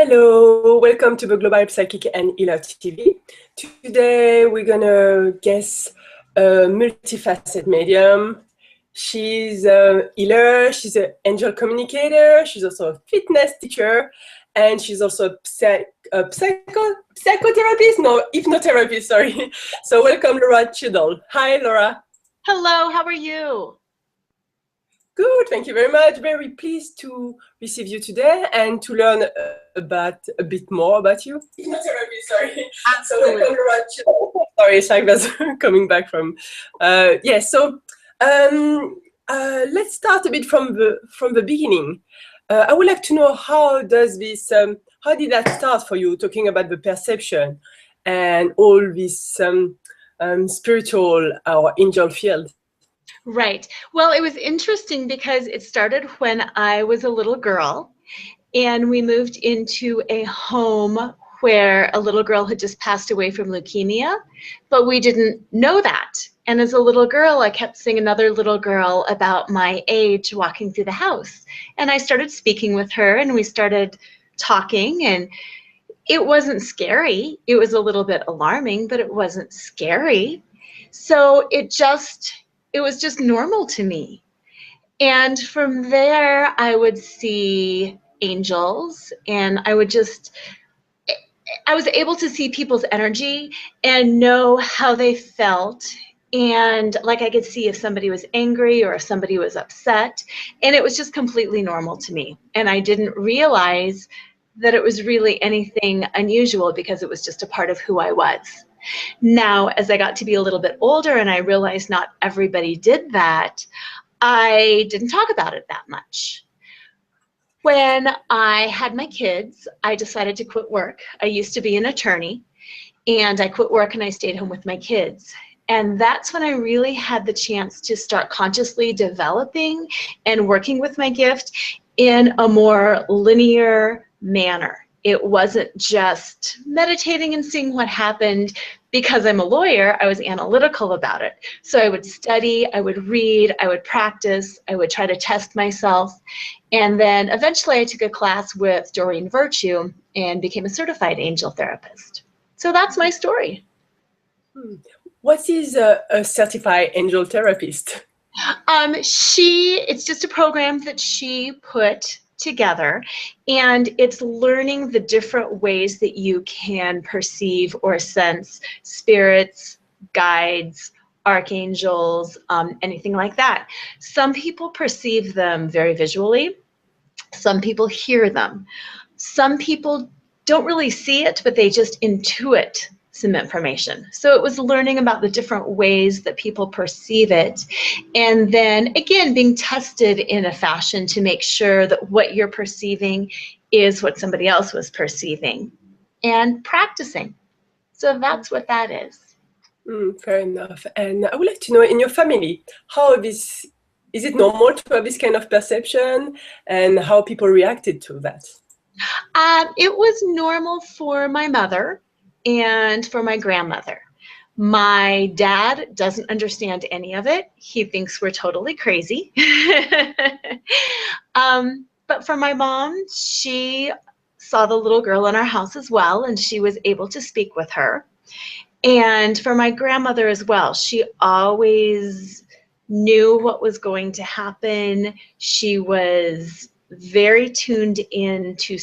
Hello, welcome to the Global Psychic and Healer TV. Today we're gonna guess a multifaceted medium. She's a healer, she's an angel communicator, she's also a fitness teacher, and she's also a psychotherapist, no, hypnotherapist, sorry. So welcome, Lora Cheadle. Hi, Lora. Hello, how are you? Good, thank you very much. Very pleased to receive you today and to learn about a bit more about you. Hypnotherapy, sorry. Absolutely. So sorry, Shag was coming back from. Let's start a bit from the beginning. I would like to know how does this, how did that start for you? Talking about the perception and all this spiritual or angel field. Right. Well, it was interesting because it started when I was a little girl and we moved into a home where a little girl had just passed away from leukemia, but we didn't know that. And as a little girl, I kept seeing another little girl about my age walking through the house. And I started speaking with her and we started talking, and it wasn't scary. It was a little bit alarming, but it wasn't scary. So it was just normal to me. And from there, I would see angels, and I was able to see people's energy and know how they felt. And like I could see if somebody was angry or if somebody was upset, and it was just completely normal to me. And I didn't realize that it was really anything unusual because it was just a part of who I was. Now, as I got to be a little bit older and I realized not everybody did that, I didn't talk about it that much. When I had my kids, I decided to quit work. I used to be an attorney, and I quit work and I stayed home with my kids. And that's when I really had the chance to start consciously developing and working with my gift in a more linear manner. It wasn't just meditating and seeing what happened. Because I'm a lawyer, I was analytical about it. So I would study, I would read, I would practice, I would try to test myself. And then eventually I took a class with Doreen Virtue and became a certified angel therapist. So that's my story. What is a certified angel therapist? It's just a program that she put together, and it's learning the different ways that you can perceive or sense spirits, guides, archangels, anything like that. Some people perceive them very visually. Some people hear them. Some people don't really see it, but they just intuit some information. So it was learning about the different ways that people perceive it, and then again being tested in a fashion to make sure that what you're perceiving is what somebody else was perceiving, and practicing. So that's what that is. Fair enough. And I would like to know, in your family, how is it normal to have this kind of perception, and how people reacted to that? It was normal for my mother and for my grandmother. My dad doesn't understand any of it. He thinks we're totally crazy. But for my mom, she saw the little girl in our house as well, and she was able to speak with her. And for my grandmother as well, she always knew what was going to happen. She was very tuned in to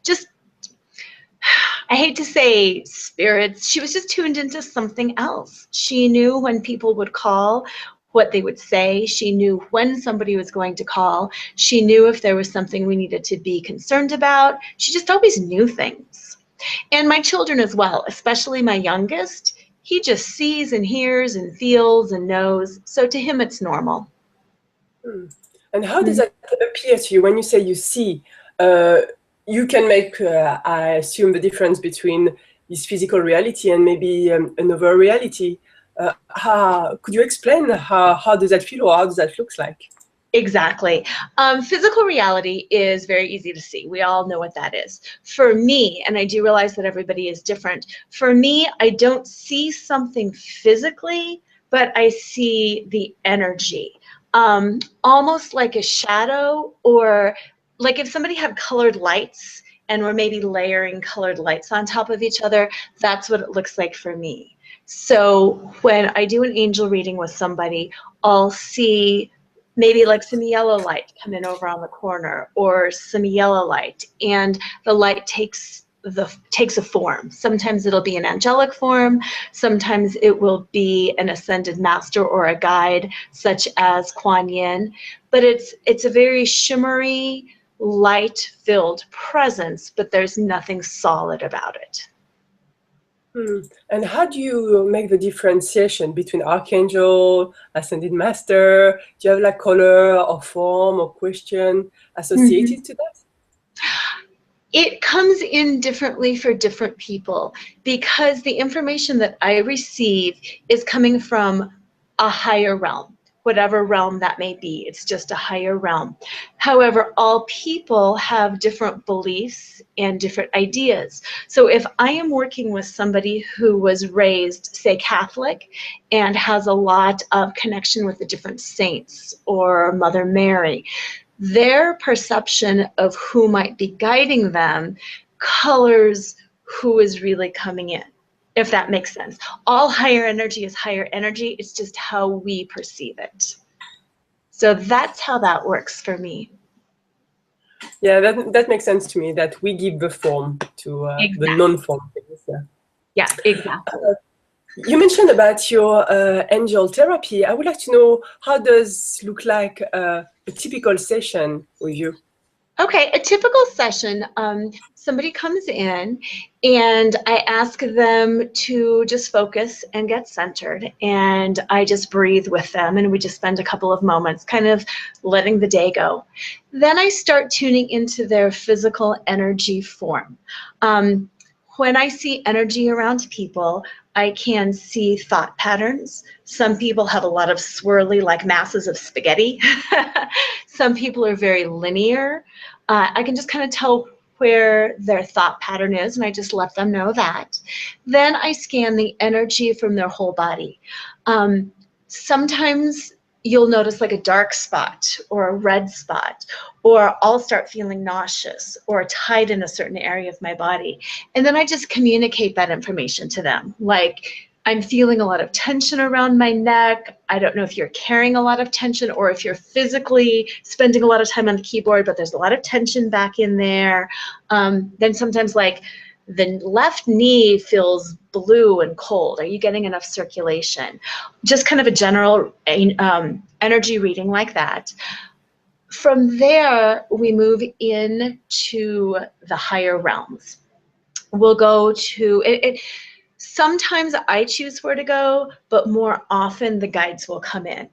just, I hate to say spirits, she was just tuned into something else. She knew when people would call, what they would say. She knew when somebody was going to call. She knew if there was something we needed to be concerned about. She just always knew things. And my children as well, especially my youngest, he just sees and hears and feels and knows. So to him, it's normal. And how does that appear to you when you say you see? You can make, I assume, the difference between this physical reality and maybe another reality. Could you explain how does that feel, or how does that look like? Exactly. Physical reality is very easy to see. We all know what that is. For me, and I do realize that everybody is different, for me, I don't see something physically, but I see the energy. Almost like a shadow, or like if somebody had colored lights and we're maybe layering colored lights on top of each other, that's what it looks like for me. So when I do an angel reading with somebody, I'll see maybe like some yellow light come in over on the corner, or some yellow light, and the light takes a form. Sometimes it'll be an angelic form, sometimes it will be an ascended master or a guide, such as Kuan Yin, but it's a very shimmery, light-filled presence, but there's nothing solid about it. And how do you make the differentiation between Archangel, Ascended Master? Do you have like color or form or question associated to that? It comes in differently for different people, because the information that I receive is coming from a higher realm, whatever realm that may be. It's just a higher realm. However, all people have different beliefs and different ideas. So if I am working with somebody who was raised, say, Catholic, and has a lot of connection with the different saints or Mother Mary, their perception of who might be guiding them colors who is really coming in, if that makes sense. All higher energy is higher energy. It's just how we perceive it. So that's how that works for me. Yeah, that makes sense to me, that we give the form to the non-form things. Yeah, exactly. You mentioned about your angel therapy. I would like to know, how does look like a typical session with you? Okay, a typical session, somebody comes in and I ask them to just focus and get centered, and I just breathe with them, and we just spend a couple of moments kind of letting the day go. Then I start tuning into their physical energy form. When I see energy around people, I can see thought patterns. Some people have a lot of swirly, like masses of spaghetti. Some people are very linear. I can just kind of tell where their thought pattern is, and I just let them know that. Then I scan the energy from their whole body. Sometimes you'll notice like a dark spot or a red spot, or I'll start feeling nauseous or tight in a certain area of my body. And then I just communicate that information to them. Like, I'm feeling a lot of tension around my neck. I don't know if you're carrying a lot of tension or if you're physically spending a lot of time on the keyboard, but there's a lot of tension back in there. Then sometimes like the left knee feels blue and cold. Are you getting enough circulation? Just kind of a general energy reading like that. From there, we move into the higher realms. We'll go to it. Sometimes I choose where to go, but more often the guides will come in.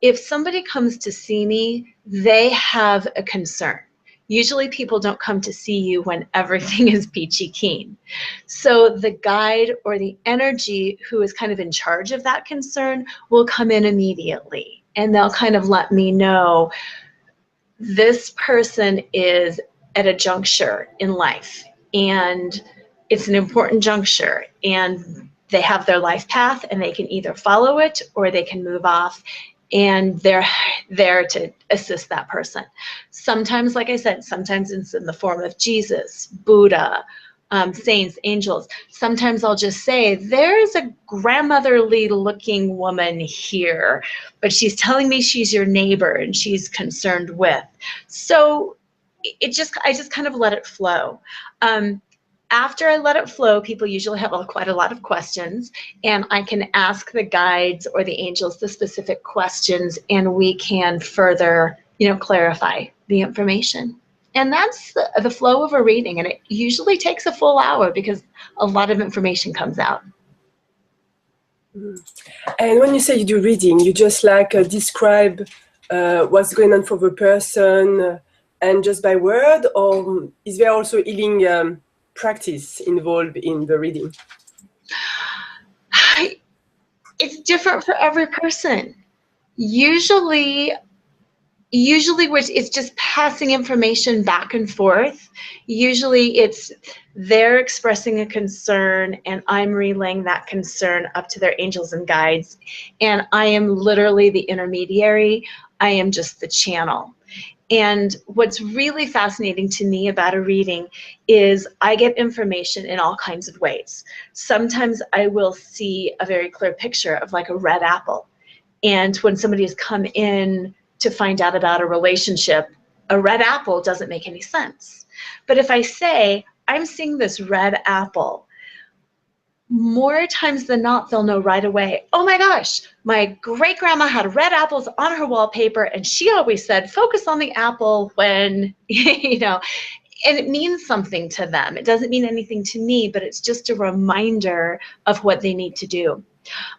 If somebody comes to see me, they have a concern. Usually people don't come to see you when everything is peachy keen. So the guide or the energy who is kind of in charge of that concern will come in immediately, and they'll kind of let me know this person is at a juncture in life, and it's an important juncture, and they have their life path, and they can either follow it or they can move off, and they're there to assist that person. Sometimes, like I said, sometimes it's in the form of Jesus, Buddha, saints, angels. Sometimes I'll just say, there's a grandmotherly looking woman here, but she's telling me she's your neighbor and she's concerned with. So I just kind of let it flow. After I let it flow, people usually have quite a lot of questions, and I can ask the guides or the angels the specific questions, and we can further, clarify the information. And that's the flow of a reading, and it usually takes a full hour because a lot of information comes out. And when you say you do reading, you just describe what's going on for the person and just by word, or is there also healing practice involved in the reading? It's different for every person. Usually it's just passing information back and forth. Usually it's they're expressing a concern and I'm relaying that concern up to their angels and guides, and I am literally the intermediary. I am just the channel. And what's really fascinating to me about a reading is I get information in all kinds of ways. Sometimes I will see a very clear picture of like a red apple. And when somebody has come in to find out about a relationship, a red apple doesn't make any sense. But if I say, I'm seeing this red apple, more times than not, they'll know right away, oh my gosh, my great grandma had red apples on her wallpaper and she always said, focus on the apple when, you know, and it means something to them. It doesn't mean anything to me, but it's just a reminder of what they need to do.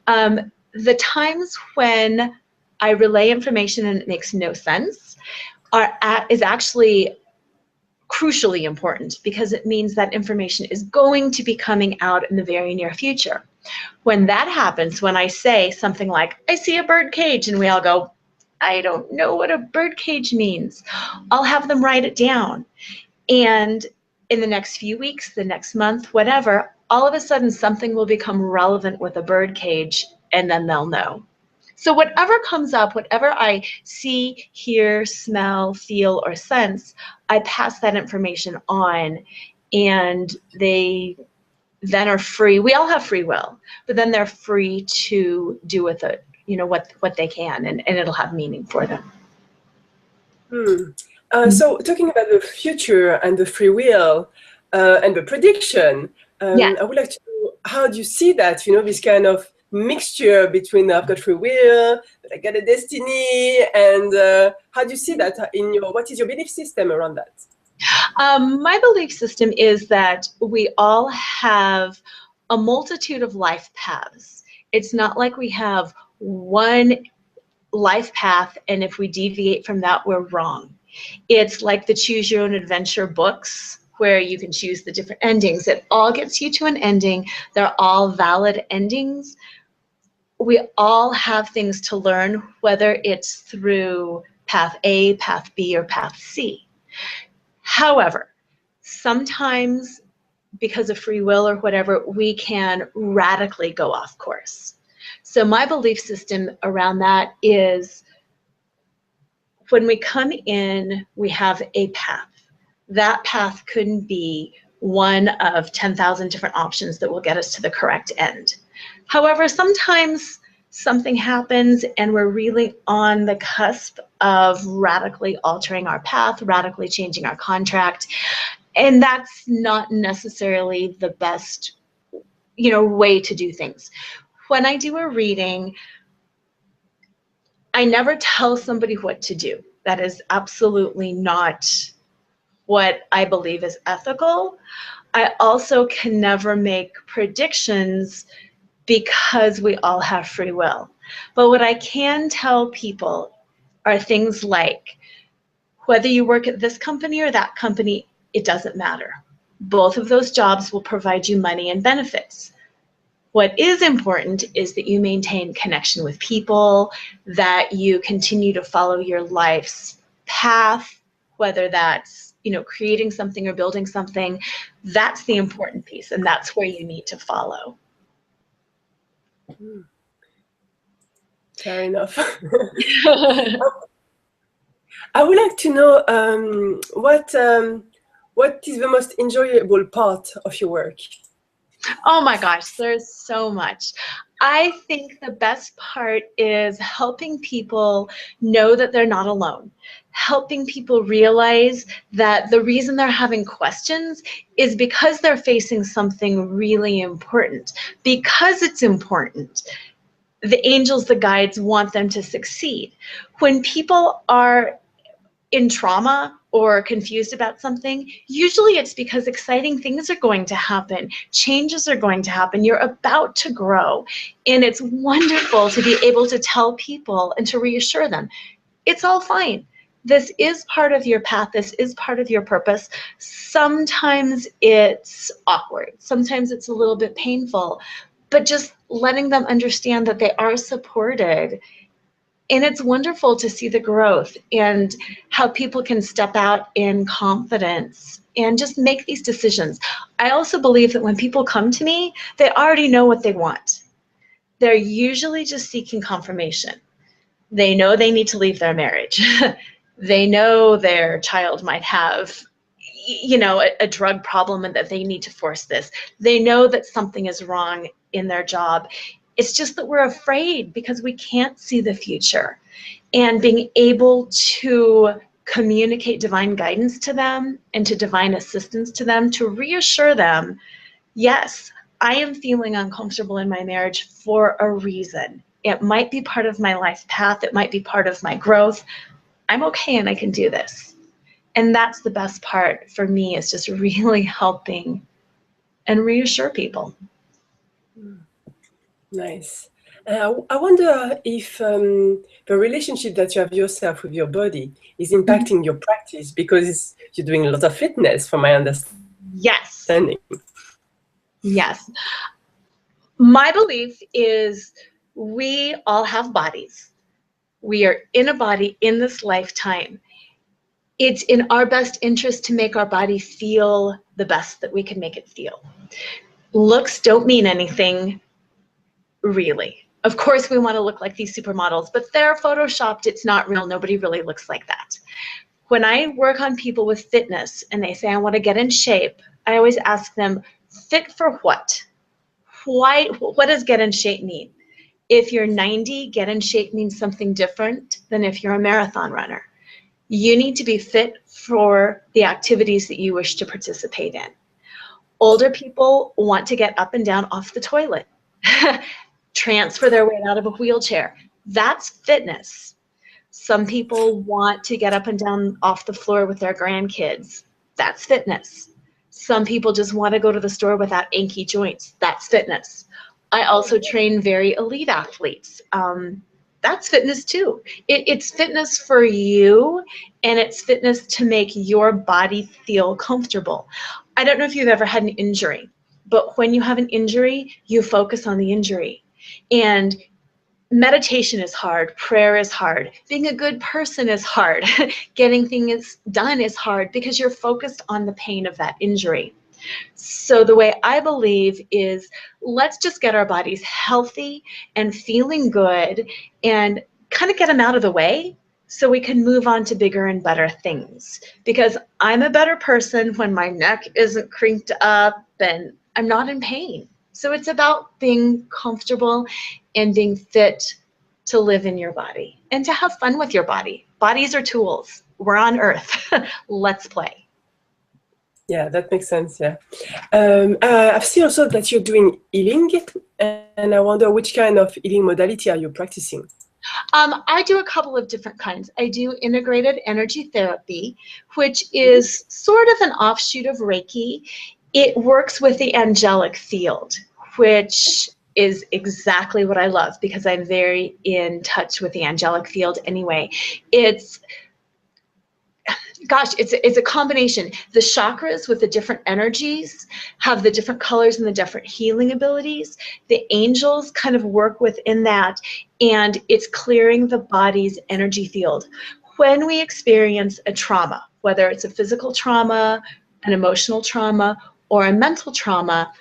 The times when I relay information and it makes no sense is actually crucially important, because it means that information is going to be coming out in the very near future. When that happens, when I say something like, I see a bird cage, and we all go, I don't know what a bird cage means, I'll have them write it down. And in the next few weeks, the next month, whatever, all of a sudden something will become relevant with a bird cage, and then they'll know. So whatever comes up, whatever I see, hear, smell, feel, or sense, I pass that information on, and they then are free. We all have free will, but then they're free to do with it, you know, what they can, and it'll have meaning for them. So talking about the future and the free will and the prediction, I would like to know, how do you see that, you know, this kind of mixture between I've got free will, but I got a destiny, and how do you see that in your, what is your belief system around that? My belief system is that we all have a multitude of life paths. It's not like we have one life path, and if we deviate from that, we're wrong. It's like the Choose Your Own Adventure books, where you can choose the different endings. It all gets you to an ending. They're all valid endings. We all have things to learn, whether it's through path A, path B, or path C. However, sometimes because of free will or whatever, we can radically go off course. So my belief system around that is, when we come in, we have a path. That path couldn't be one of 10,000 different options that will get us to the correct end. However, sometimes something happens and we're really on the cusp of radically altering our path, radically changing our contract, and that's not necessarily the best, you know, way to do things. When I do a reading, I never tell somebody what to do. That is absolutely not what I believe is ethical. I also can never make predictions because we all have free will. But what I can tell people are things like, whether you work at this company or that company, it doesn't matter. Both of those jobs will provide you money and benefits. What is important is that you maintain connection with people, that you continue to follow your life's path, whether that's, you know, creating something or building something. That's the important piece, and that's where you need to follow. Fair enough. I would like to know what is the most enjoyable part of your work? Oh my gosh, there's so much. I think the best part is helping people know that they're not alone. Helping people realize that the reason they're having questions is because they're facing something really important. Because it's important, the angels, the guides, want them to succeed. When people are in trauma or confused about something, usually it's because exciting things are going to happen, changes are going to happen, you're about to grow. And it's wonderful to be able to tell people and to reassure them, it's all fine. This is part of your path, this is part of your purpose. Sometimes it's awkward, sometimes it's a little bit painful, but just letting them understand that they are supported. And it's wonderful to see the growth and how people can step out in confidence and just make these decisions. I also believe that when people come to me, they already know what they want. They're usually just seeking confirmation. They know they need to leave their marriage. They know their child might have, you know, a drug problem and that they need to force this. They know that something is wrong in their job. It's just that we're afraid because we can't see the future. And being able to communicate divine guidance to them and to divine assistance to them, to reassure them, yes, I am feeling uncomfortable in my marriage for a reason. It might be part of my life path. It might be part of my growth. I'm okay and I can do this. And that's the best part for me, is just really helping and reassure people. Nice. I wonder if the relationship that you have yourself with your body is impacting your practice, because you're doing a lot of fitness, from my understanding. Yes. Yes. My belief is we all have bodies. We are in a body in this lifetime. It's in our best interest to make our body feel the best that we can make it feel. Looks don't mean anything, really. Of course, we want to look like these supermodels, but they're photoshopped. It's not real. Nobody really looks like that. When I work on people with fitness and they say, I want to get in shape, I always ask them, fit for what? Why? What does get in shape mean? If you're 90, get in shape means something different than if you're a marathon runner. You need to be fit for the activities that you wish to participate in. Older people want to get up and down off the toilet, transfer their weight out of a wheelchair. That's fitness. Some people want to get up and down off the floor with their grandkids. That's fitness. Some people just want to go to the store without achy joints. That's fitness. I also train very elite athletes. That's fitness too. It's fitness for you, and it's fitness to make your body feel comfortable. I don't know if you've ever had an injury, but when you have an injury, you focus on the injury. And meditation is hard, prayer is hard, being a good person is hard, getting things done is hard, because you're focused on the pain of that injury. So the way I believe is, let's just get our bodies healthy and feeling good and kind of get them out of the way so we can move on to bigger and better things. Because I'm a better person when my neck isn't crinked up and I'm not in pain. So it's about being comfortable and being fit to live in your body and to have fun with your body. Bodies are tools. We're on Earth. Let's play. Yeah, that makes sense. Yeah. I've seen also that you're doing healing, and I wonder which kind of healing modality are you practicing? I do a couple of different kinds. I do integrated energy therapy, which is sort of an offshoot of Reiki. It works with the angelic field, which is exactly what I love, because I'm very in touch with the angelic field anyway. It's a combination. The chakras with the different energies have the different colors and the different healing abilities. The angels kind of work within that, and it's clearing the body's energy field. When we experience a trauma, whether it's a physical trauma, an emotional trauma, or a mental trauma,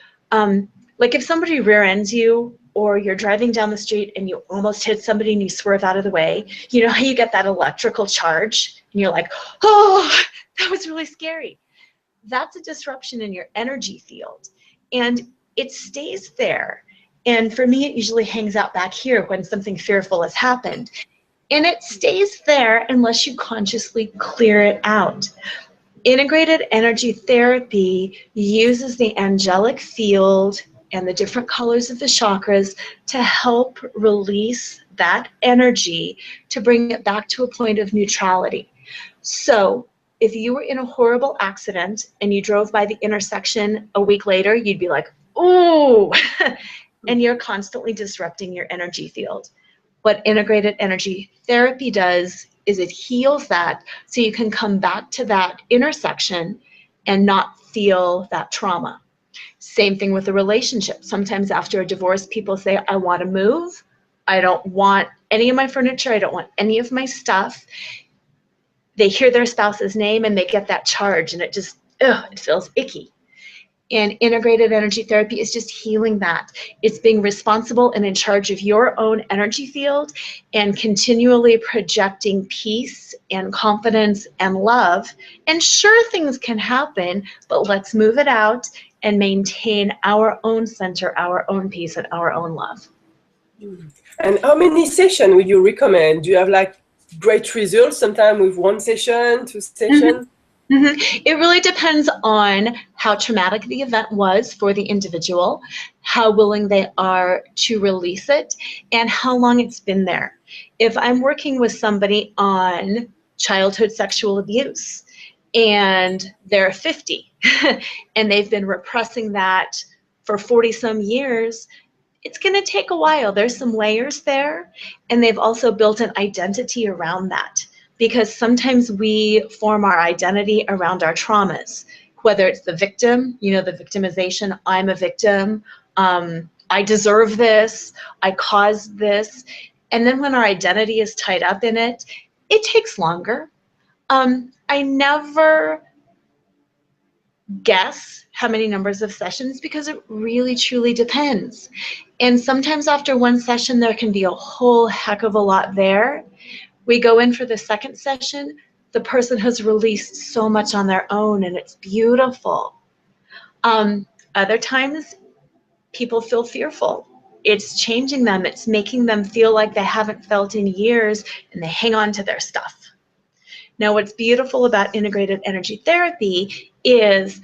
like if somebody rear ends you, or you're driving down the street and you almost hit somebody and you swerve out of the way, you know how you get that electrical charge and you're like, oh, that was really scary. That's a disruption in your energy field, and it stays there. And for me, it usually hangs out back here when something fearful has happened. And it stays there unless you consciously clear it out. Integrated energy therapy uses the angelic field and the different colors of the chakras to help release that energy, to bring it back to a point of neutrality. So if you were in a horrible accident and you drove by the intersection a week later, you'd be like, ooh, and you're constantly disrupting your energy field. What integrated energy therapy does is it heals that so you can come back to that intersection and not feel that trauma. Same thing with a relationship. Sometimes after a divorce, people say, I want to move. I don't want any of my furniture. I don't want any of my stuff. They hear their spouse's name and they get that charge, and it just, it feels icky. And integrated energy therapy is just healing that. It's being responsible and in charge of your own energy field and continually projecting peace and confidence and love. And sure, things can happen, but let's move it out and maintain our own center, our own peace, and our own love. And how many sessions would you recommend? Do you have like great results sometimes with 1 session, 2 sessions? It really depends on how traumatic the event was for the individual, how willing they are to release it, and how long it's been there. If I'm working with somebody on childhood sexual abuse and they're 50 and they've been repressing that for 40 some years, it's going to take a while. There's some layers there, and they've also built an identity around that, because sometimes we form our identity around our traumas, whether it's the victim, you know, the victimization, I'm a victim, I deserve this, I caused this. And then when our identity is tied up in it, it takes longer. I never guess how many numbers of sessions, because it really truly depends. And sometimes after 1 session, there can be a whole heck of a lot there. We go in for the 2nd session, the person has released so much on their own, and it's beautiful. Other times, people feel fearful. It's changing them. It's making them feel like they haven't felt in years, and they hang on to their stuff. Now, what's beautiful about integrated energy therapy is,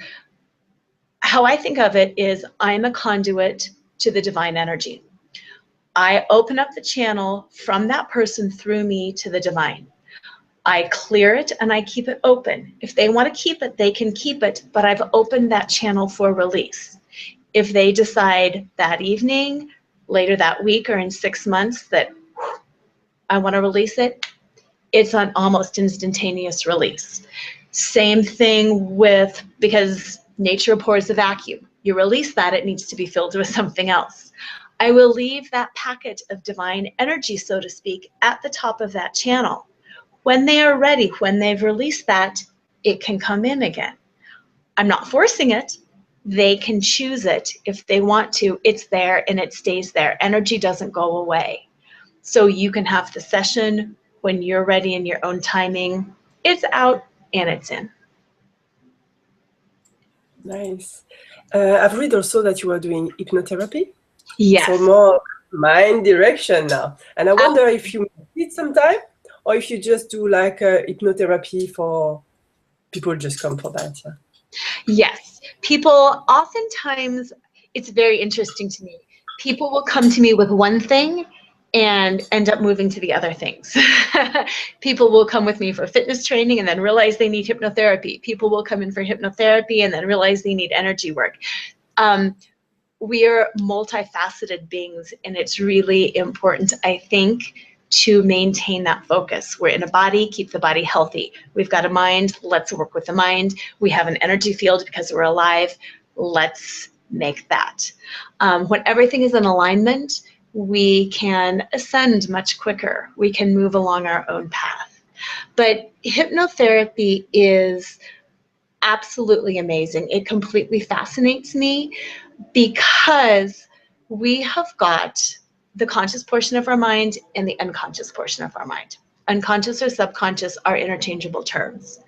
how I think of it is, I'm a conduit to the divine energy. I open up the channel from that person through me to the divine. I clear it and I keep it open. If they want to keep it, they can keep it, but I've opened that channel for release. If they decide that evening, later that week, or in 6 months that I want to release it, it's an almost instantaneous release. Same thing with, because nature abhors a vacuum. You release that, it needs to be filled with something else. I will leave that packet of divine energy, so to speak, at the top of that channel. When they are ready, when they've released that, it can come in again. I'm not forcing it. They can choose it if they want to. It's there and it stays there. Energy doesn't go away. So you can have the session when you're ready in your own timing. It's out and it's in. Nice. I've read also that you are doing hypnotherapy. Yes. So more mind direction now. And I wonder if you need some time, or if you just do like hypnotherapy for people just come for that. Yeah. Yes. People oftentimes, it's very interesting to me. People will come to me with one thing and end up moving to the other things. People will come with me for fitness training and then realize they need hypnotherapy. People will come in for hypnotherapy and then realize they need energy work. We are multifaceted beings, and it's really important, I think, to maintain that focus. We're in a body, keep the body healthy. We've got a mind, let's work with the mind. We have an energy field because we're alive, let's make that. When everything is in alignment, we can ascend much quicker. We can move along our own path. But hypnotherapy is absolutely amazing. It completely fascinates me, because we have got the conscious portion of our mind and the unconscious portion of our mind. Unconscious or subconscious are interchangeable terms.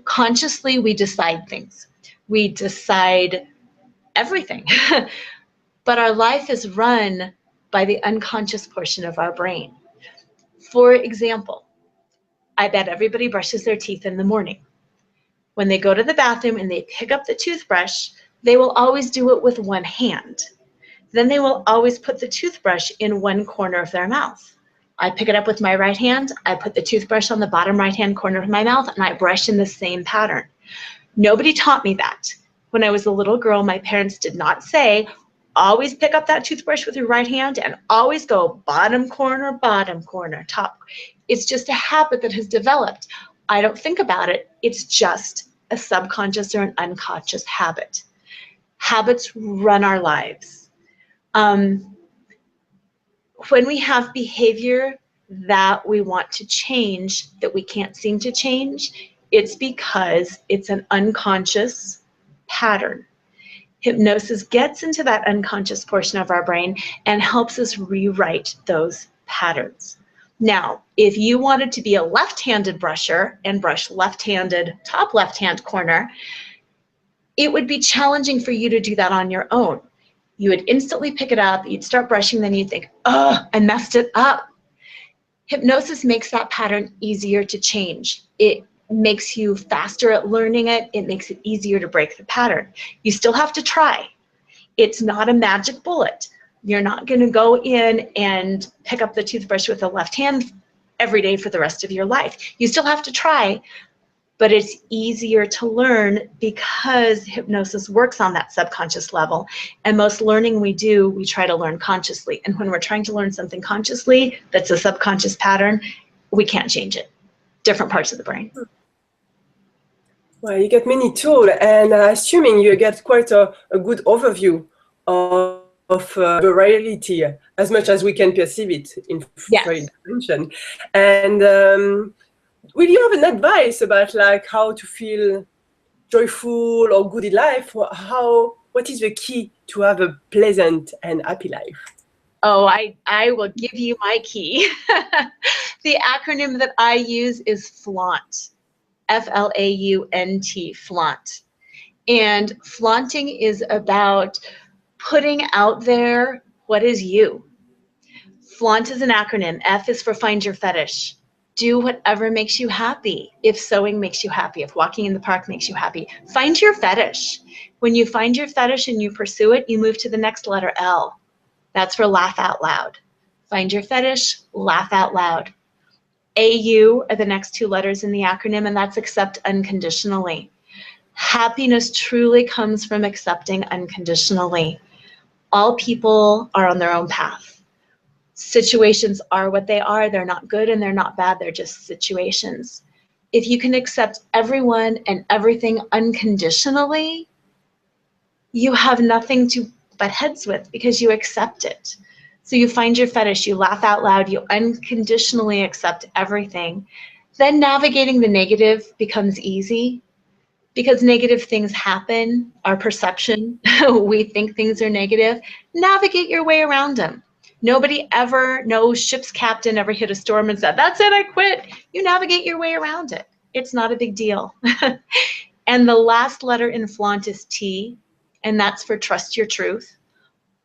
Consciously, we decide things. We decide everything. But our life is run by the unconscious portion of our brain. For example, I bet everybody brushes their teeth in the morning. When they go to the bathroom and they pick up the toothbrush, they will always do it with one hand. Then they will always put the toothbrush in one corner of their mouth. I pick it up with my right hand, I put the toothbrush on the bottom right-hand corner of my mouth, and I brush in the same pattern. Nobody taught me that. When I was a little girl, my parents did not say, always pick up that toothbrush with your right hand and always go bottom corner, top. It's just a habit that has developed. I don't think about it. It's just a subconscious or an unconscious habit. Habits run our lives. When we have behavior that we want to change, that we can't seem to change, it's because it's an unconscious pattern. Hypnosis gets into that unconscious portion of our brain and helps us rewrite those patterns. Now, if you wanted to be a left-handed brusher and brush left-handed, top left-hand corner, it would be challenging for you to do that on your own. You would instantly pick it up, you'd start brushing, then you'd think, oh, I messed it up. Hypnosis makes that pattern easier to change. It makes you faster at learning it. It makes it easier to break the pattern. You still have to try. It's not a magic bullet. You're not going to go in and pick up the toothbrush with the left hand every day for the rest of your life. You still have to try, but it's easier to learn because hypnosis works on that subconscious level. And most learning we do, we try to learn consciously. And when we're trying to learn something consciously, that's a subconscious pattern, we can't change it. Different parts of the brain. Well, you get many tools, and assuming you get quite a good overview of the reality as much as we can perceive it in Freud's dimension. And will you have an advice about like how to feel joyful or good in life? What is the key to have a pleasant and happy life? Oh, I will give you my key. The acronym that I use is FLAUNT. F-L-A-U-N-T, flaunt. And flaunting is about putting out there what is you. Flaunt is an acronym. F is for find your fetish. Do whatever makes you happy. If sewing makes you happy, if walking in the park makes you happy, find your fetish. When you find your fetish and you pursue it, you move to the next letter, L. That's for laugh out loud. Find your fetish, laugh out loud. AU are the next two letters in the acronym, and that's accept unconditionally. Happiness truly comes from accepting unconditionally. All people are on their own path. Situations are what they are. They're not good and they're not bad. They're just situations. If you can accept everyone and everything unconditionally, you have nothing to butt heads with because you accept it. So you find your fetish, you laugh out loud, you unconditionally accept everything. Then navigating the negative becomes easy because negative things happen, our perception, we think things are negative. Navigate your way around them. Nobody ever, no ship's captain ever hit a storm and said, that's it, I quit. You navigate your way around it. It's not a big deal. And the last letter in flaunt is T, and that's for trust your truth.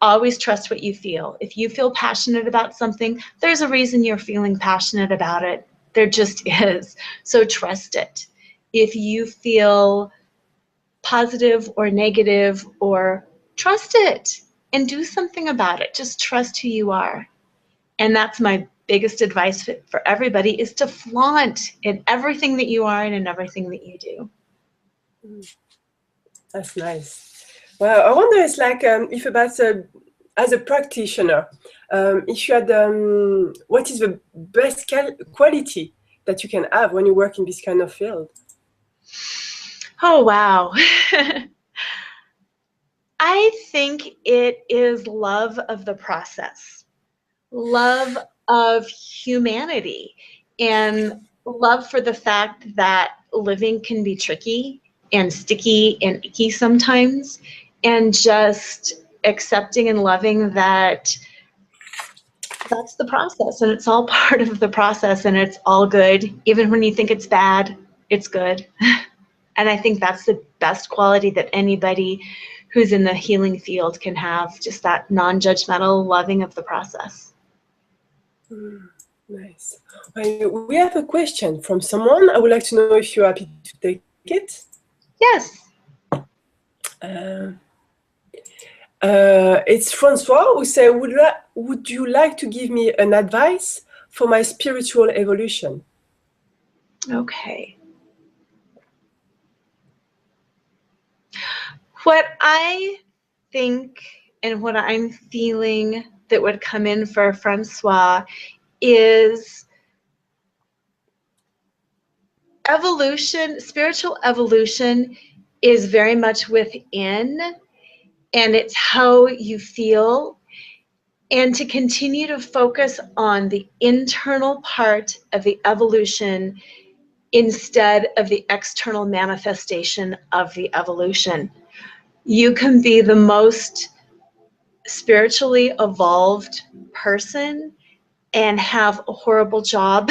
Always trust what you feel. If you feel passionate about something, there's a reason you're feeling passionate about it. There just is. So trust it. If you feel positive or negative, or trust it and do something about it. Just trust who you are. And that's my biggest advice for everybody, is to flaunt in everything that you are and in everything that you do. That's nice. Well, I wonder, it's like if about as a practitioner, if you had, what is the best quality that you can have when you work in this kind of field? Oh, wow. I think it is love of the process, love of humanity, and love for the fact that living can be tricky and sticky and icky sometimes, and just accepting and loving that that's the process and it's all part of the process and it's all good. Even when you think it's bad, it's good. And I think that's the best quality that anybody who's in the healing field can have, just that non-judgmental loving of the process. Nice. Well, we have a question from someone. I would like to know if you're happy to take it. Yes. It's Francois who said, would you like to give me an advice for my spiritual evolution? Okay. What I think and what I'm feeling that would come in for Francois is evolution. Spiritual evolution is very much within, and it's how you feel. And to continue to focus on the internal part of the evolution instead of the external manifestation of the evolution. You can be the most spiritually evolved person and have a horrible job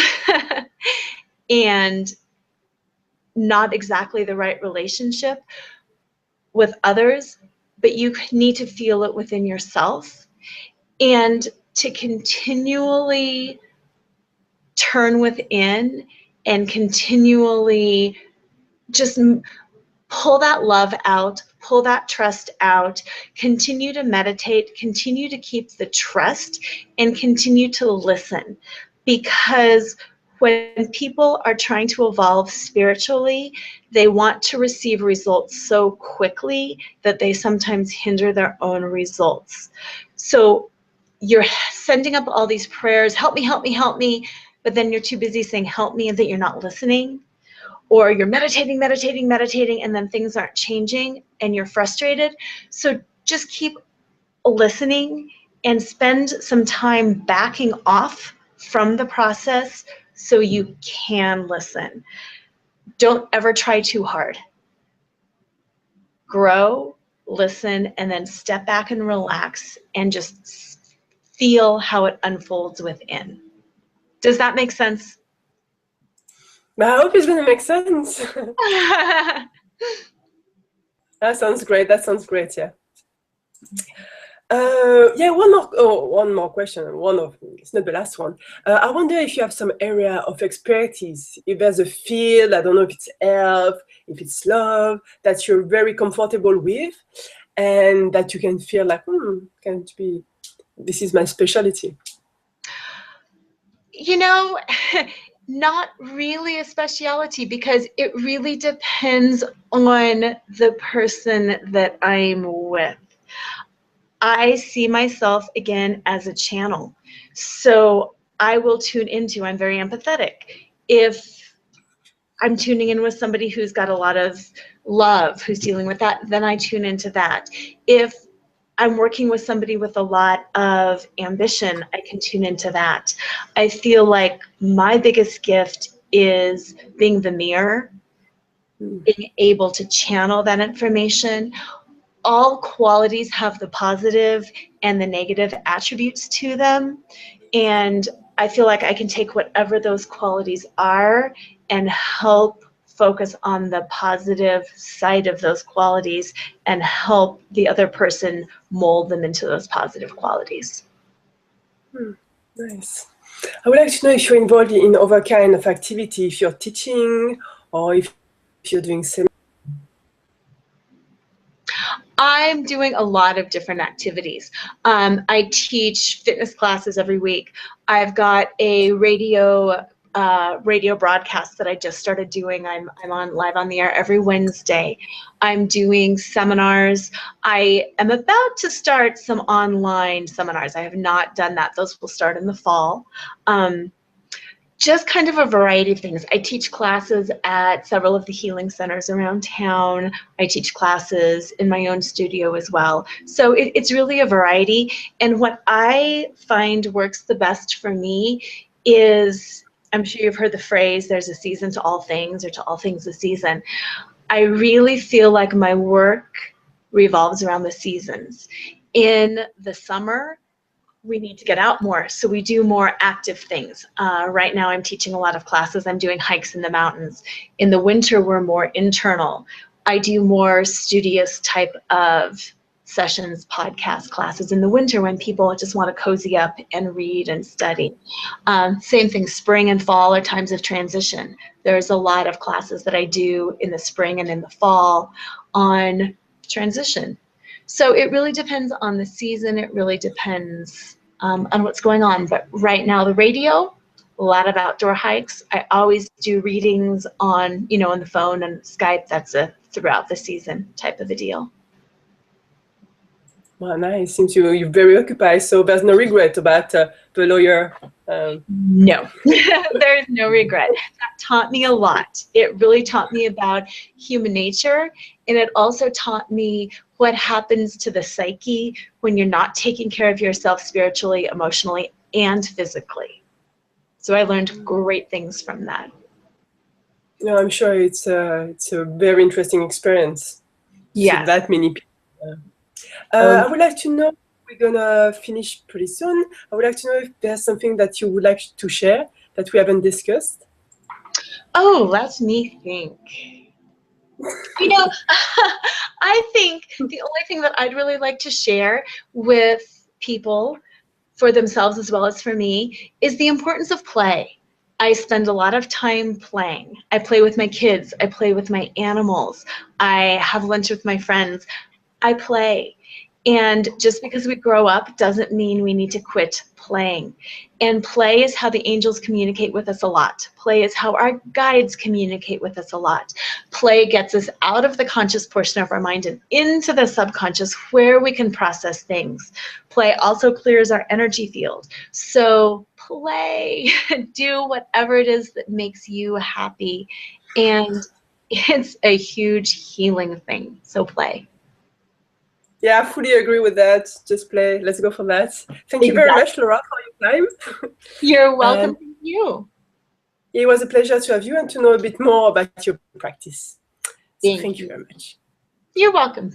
and not exactly the right relationship with others, but you need to feel it within yourself and to continually turn within and continually just pull that love out, pull that trust out, continue to meditate, continue to keep the trust, and continue to listen. Because when people are trying to evolve spiritually, they want to receive results so quickly that they sometimes hinder their own results. So you're sending up all these prayers, help me, help me, help me, but then you're too busy saying help me and that you're not listening. Or you're meditating, meditating, meditating, and then things aren't changing and you're frustrated. So just keep listening and spend some time backing off from the process so you can listen. Don't ever try too hard. Grow, listen, and then step back and relax and just feel how it unfolds within. Does that make sense? I hope it's going to make sense. That sounds great. That sounds great. Yeah. Yeah. One more question. It's not the last one. I wonder if you have some area of expertise. If there's a field, I don't know if it's health, if it's love, that you're very comfortable with, and that you can feel like, this is my specialty. You know, not really a specialty, because it really depends on the person that I'm with. I see myself, again, as a channel. So I will tune into, I'm very empathetic. If I'm tuning in with somebody who's got a lot of love, who's dealing with that, then I tune into that. If I'm working with somebody with a lot of ambition, I can tune into that. I feel like my biggest gift is being the mirror, being able to channel that information. All qualities have the positive and the negative attributes to them. And I feel like I can take whatever those qualities are and help focus on the positive side of those qualities and help the other person mold them into those positive qualities. Nice. I would like to know if you're involved in other kind of activity, if you're teaching or if you're doing seminars. I'm doing a lot of different activities. I teach fitness classes every week. I've got a radio broadcast that I just started doing. I'm on live on the air every Wednesday. I'm doing seminars. I am about to start some online seminars. I have not done that. Those will start in the fall. Just kind of a variety of things. I teach classes at several of the healing centers around town. I teach classes in my own studio as well. So it's really a variety. And what I find works the best for me is, I'm sure you've heard the phrase, there's a season to all things, or to all things a season. I really feel like my work revolves around the seasons. In the summer, we need to get out more, so we do more active things. Right now I'm teaching a lot of classes. I'm doing hikes in the mountains. In the winter, we're more internal. I do more studious type of sessions, podcast classes in the winter when people just want to cozy up and read and study. Same thing, spring and fall are times of transition. There's a lot of classes that I do in the spring and in the fall on transition. So it really depends on the season. It really depends on what's going on. But right now, the radio, a lot of outdoor hikes. I always do readings on, on the phone and Skype. That's a throughout the season type of a deal. Well, nice. Seems you're very occupied, so there's no regret about the lawyer. No, there's no regret. That taught me a lot. It really taught me about human nature, and it also taught me what happens to the psyche when you're not taking care of yourself spiritually, emotionally, and physically. So I learned great things from that. I'm sure it's a very interesting experience. Yeah. That many people I would like to know, we're gonna finish pretty soon. I would like to know if there's something that you would like to share that we haven't discussed. Oh, let me think. You know, I think the only thing that I'd really like to share with people, for themselves as well as for me, is the importance of play. I spend a lot of time playing. I play with my kids. I play with my animals. I have lunch with my friends. I play. And just because we grow up doesn't mean we need to quit playing. And play is how the angels communicate with us a lot. Play is how our guides communicate with us a lot. Play gets us out of the conscious portion of our mind and into the subconscious where we can process things. Play also clears our energy field. So play, do whatever it is that makes you happy. And it's a huge healing thing. So play. Yeah, I fully agree with that. Just play. Let's go for that. Thank you very much, Lora, for your time. You're welcome. Thank you. It was a pleasure to have you and to know a bit more about your practice. So thank you very much. You're welcome.